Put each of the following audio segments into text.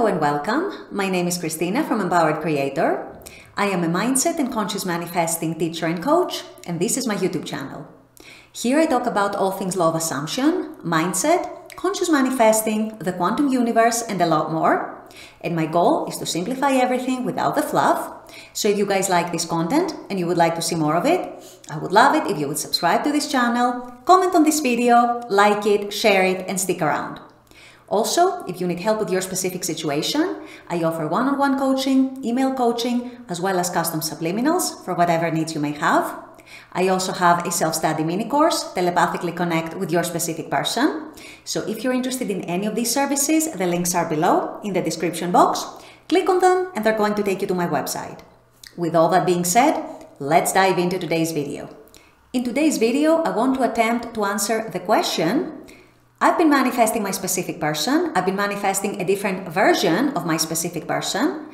Hello and welcome. My name is Christina from Empowered Creator. I am a mindset and conscious manifesting teacher and coach, and this is my YouTube channel. Here I talk about all things law of assumption, mindset, conscious manifesting, the quantum universe, and a lot more. And my goal is to simplify everything without the fluff. So if you guys like this content and you would like to see more of it, I would love it if you would subscribe to this channel, comment on this video, like it, share it, and stick around. Also, if you need help with your specific situation, I offer one-on-one coaching, email coaching, as well as custom subliminals for whatever needs you may have. I also have a self-study mini course, Telepathically Connect with Your Specific Person. So if you're interested in any of these services, the links are below in the description box. Click on them and they're going to take you to my website. With all that being said, let's dive into today's video. In today's video, I want to attempt to answer the question: I've been manifesting my specific person. I've been manifesting a different version of my specific person.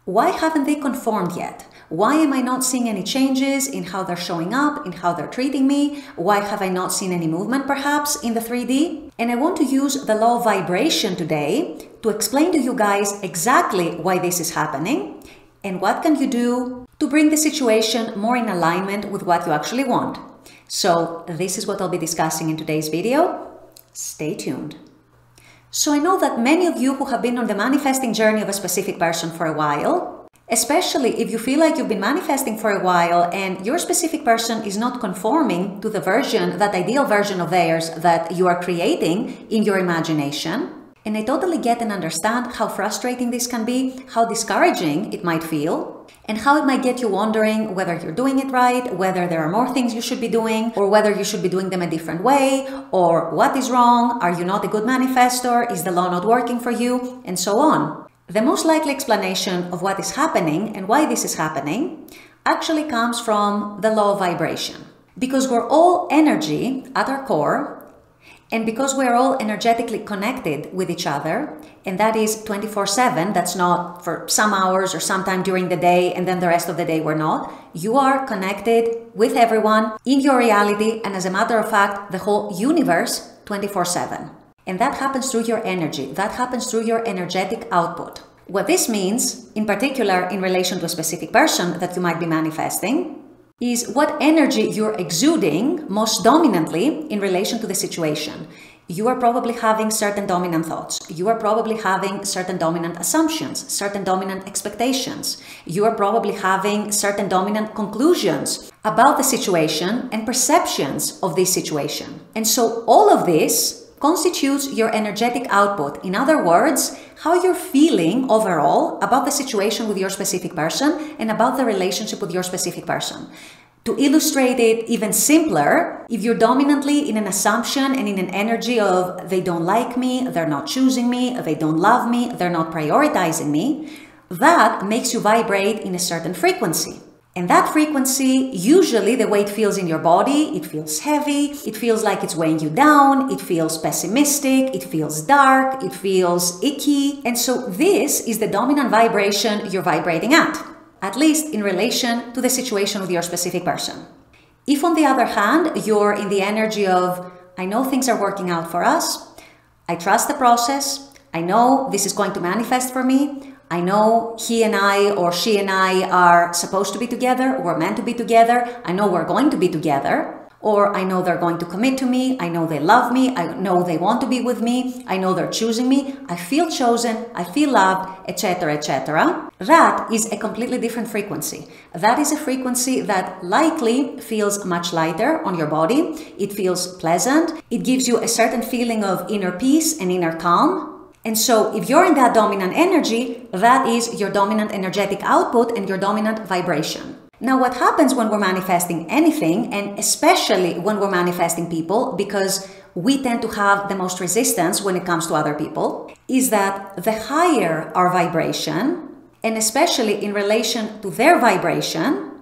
Why haven't they conformed yet? Why am I not seeing any changes in how they're showing up, in how they're treating me? Why have I not seen any movement perhaps in the 3D? And I want to use the law of vibration today to explain to you guys exactly why this is happening and what can you do to bring the situation more in alignment with what you actually want. So this is what I'll be discussing in today's video. Stay tuned. So I know that many of you who have been on the manifesting journey of a specific person for a while, especially if you feel like you've been manifesting for a while and your specific person is not conforming to the version, that ideal version of theirs that you are creating in your imagination. And I totally get and understand how frustrating this can be, how discouraging it might feel, and how it might get you wondering whether you're doing it right, whether there are more things you should be doing, or whether you should be doing them a different way, or what is wrong, are you not a good manifestor, is the law not working for you, and so on. The most likely explanation of what is happening and why this is happening actually comes from the law of vibration. Because we're all energy at our core, and because we're all energetically connected with each other, and that is 24/7, that's not for some hours or sometime during the day and then the rest of the day we're not. You are connected with everyone in your reality, and as a matter of fact, the whole universe 24/7. And that happens through your energy. That happens through your energetic output. What this means, in particular in relation to a specific person that you might be manifesting, is what energy you're exuding most dominantly in relation to the situation. You are probably having certain dominant thoughts. You are probably having certain dominant assumptions, certain dominant expectations. You are probably having certain dominant conclusions about the situation and perceptions of this situation. And so all of this constitutes your energetic output. In other words, how you're feeling overall about the situation with your specific person and about the relationship with your specific person. To illustrate it even simpler, if you're dominantly in an assumption and in an energy of they don't like me, they're not choosing me, they don't love me, they're not prioritizing me, that makes you vibrate in a certain frequency. And that frequency, usually the way it feels in your body, it feels heavy, it feels like it's weighing you down, it feels pessimistic, it feels dark, it feels icky. And so this is the dominant vibration you're vibrating at least in relation to the situation with your specific person. If on the other hand, you're in the energy of, I know things are working out for us, I trust the process, I know this is going to manifest for me, I know he and I or she and I are supposed to be together, we're meant to be together, I know we're going to be together, or I know they're going to commit to me, I know they love me, I know they want to be with me, I know they're choosing me, I feel chosen, I feel loved, etc., etc. That is a completely different frequency. That is a frequency that likely feels much lighter on your body, it feels pleasant, it gives you a certain feeling of inner peace and inner calm. And so if you're in that dominant energy, that is your dominant energetic output and your dominant vibration. Now, what happens when we're manifesting anything, and especially when we're manifesting people, because we tend to have the most resistance when it comes to other people, is that the higher our vibration, and especially in relation to their vibration,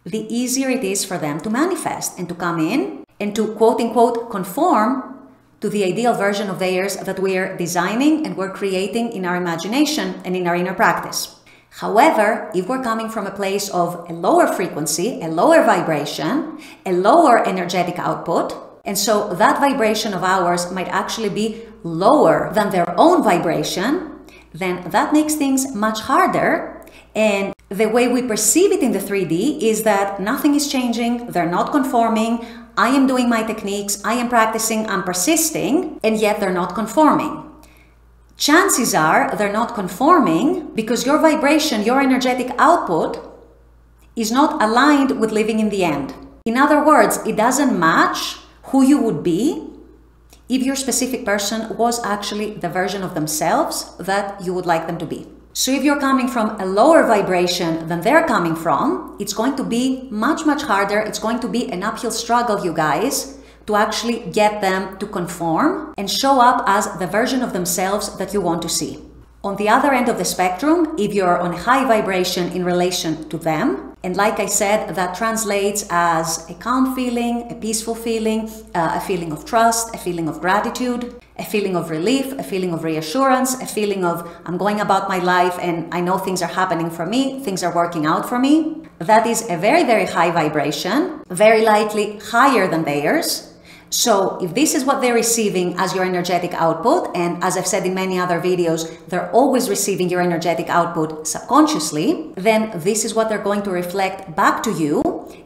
the easier it is for them to manifest and to come in and to quote-unquote conform to the ideal version of theirs that we're designing and we're creating in our imagination and in our inner practice. However, if we're coming from a place of a lower frequency, a lower vibration, a lower energetic output, and so that vibration of ours might actually be lower than their own vibration, then that makes things much harder. And the way we perceive it in the 3D is that nothing is changing, they're not conforming, I am doing my techniques, I am practicing, I'm persisting, and yet they're not conforming. Chances are they're not conforming because your vibration, your energetic output is not aligned with living in the end. In other words, it doesn't match who you would be if your specific person was actually the version of themselves that you would like them to be. So if you're coming from a lower vibration than they're coming from, it's going to be much, much harder. It's going to be an uphill struggle, you guys, to actually get them to conform and show up as the version of themselves that you want to see. On the other end of the spectrum, if you're on a high vibration in relation to them, and like I said, that translates as a calm feeling, a peaceful feeling, a feeling of trust, a feeling of gratitude, a feeling of relief, a feeling of reassurance, a feeling of I'm going about my life and I know things are happening for me, things are working out for me. That is a very, very high vibration, very likely higher than theirs. So if this is what they're receiving as your energetic output, and as I've said in many other videos, they're always receiving your energetic output subconsciously, then this is what they're going to reflect back to you,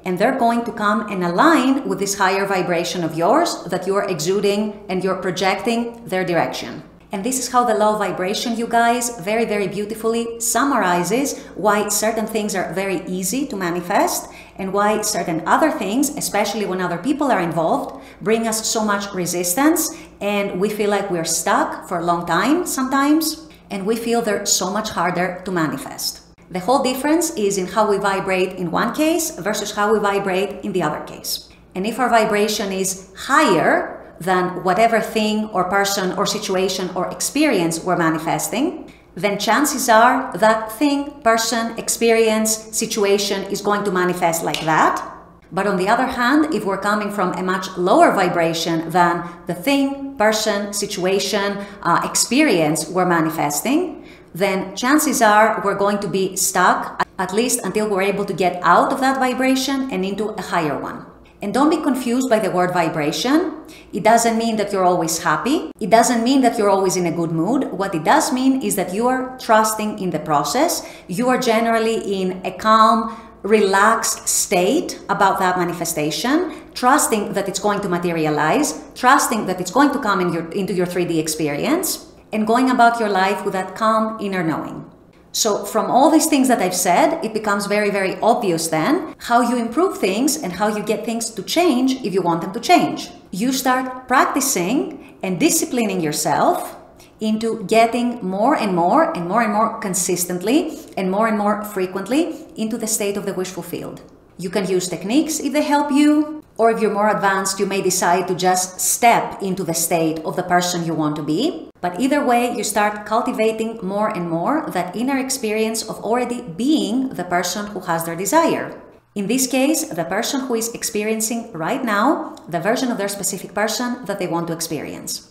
and they're going to come and align with this higher vibration of yours that you're exuding and you're projecting their direction. And this is how the law of vibration, you guys, very, very beautifully summarizes why certain things are very easy to manifest and why certain other things, especially when other people are involved, bring us so much resistance and we feel like we're stuck for a long time sometimes, and we feel they're so much harder to manifest. The whole difference is in how we vibrate in one case versus how we vibrate in the other case. And if our vibration is higher than whatever thing or person or situation or experience we're manifesting, then chances are that thing, person, experience, situation is going to manifest like that. But on the other hand, if we're coming from a much lower vibration than the thing, person, situation, experience we're manifesting, then chances are we're going to be stuck, at least until we're able to get out of that vibration and into a higher one. And don't be confused by the word vibration. It doesn't mean that you're always happy. It doesn't mean that you're always in a good mood. What it does mean is that you are trusting in the process. You are generally in a calm, relaxed state about that manifestation, trusting that it's going to materialize, trusting that it's going to come into your 3D experience, and going about your life with that calm inner knowing. So from all these things that I've said, it becomes very, very obvious then how you improve things and how you get things to change if you want them to change. You start practicing and disciplining yourself into getting more and more and more and more consistently and more frequently into the state of the wish fulfilled. You can use techniques if they help you, or if you're more advanced, you may decide to just step into the state of the person you want to be. But either way, you start cultivating more and more that inner experience of already being the person who has their desire. In this case, the person who is experiencing right now the version of their specific person that they want to experience.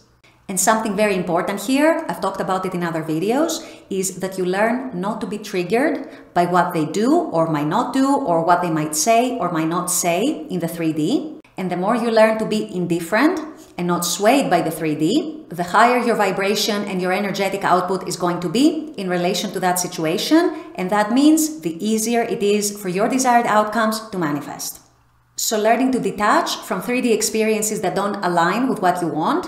And something very important here, I've talked about it in other videos, is that you learn not to be triggered by what they do or might not do, or what they might say or might not say in the 3D. And the more you learn to be indifferent and not swayed by the 3D, the higher your vibration and your energetic output is going to be in relation to that situation. And that means the easier it is for your desired outcomes to manifest. So learning to detach from 3D experiences that don't align with what you want,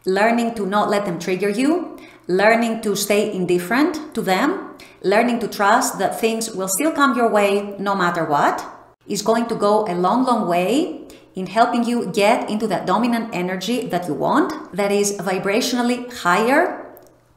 learning to not let them trigger you, learning to stay indifferent to them, learning to trust that things will still come your way no matter what, is going to go a long, long way in helping you get into that dominant energy that you want, that is vibrationally higher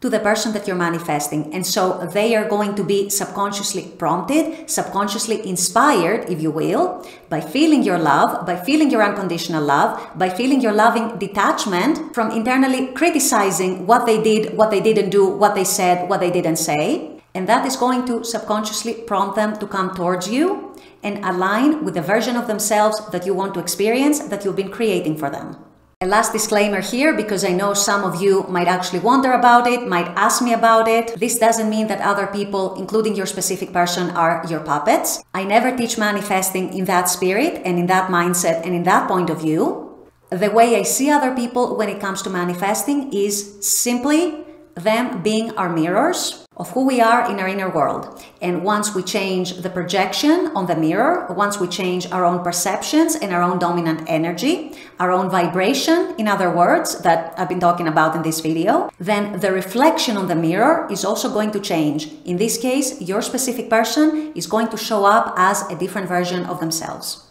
to the person that you're manifesting. And so they are going to be subconsciously prompted, subconsciously inspired, if you will, by feeling your love, by feeling your unconditional love, by feeling your loving detachment from internally criticizing what they did, what they didn't do, what they said, what they didn't say. And that is going to subconsciously prompt them to come towards you and align with the version of themselves that you want to experience, that you've been creating for them. A last disclaimer here, because I know some of you might actually wonder about it, might ask me about it. This doesn't mean that other people, including your specific person, are your puppets. I never teach manifesting in that spirit and in that mindset and in that point of view. The way I see other people when it comes to manifesting is simply them being our mirrors of who we are in our inner world. And once we change the projection on the mirror, once we change our own perceptions and our own dominant energy, our own vibration, in other words, that I've been talking about in this video, then the reflection on the mirror is also going to change. In this case, your specific person is going to show up as a different version of themselves.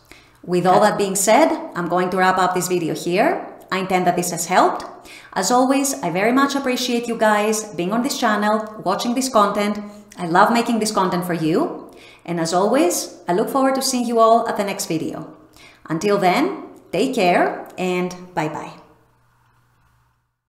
With all that being said, I'm going to wrap up this video here. I intend that this has helped. As always, I very much appreciate you guys being on this channel, watching this content. I love making this content for you. And as always, I look forward to seeing you all at the next video. Until then, take care and bye-bye.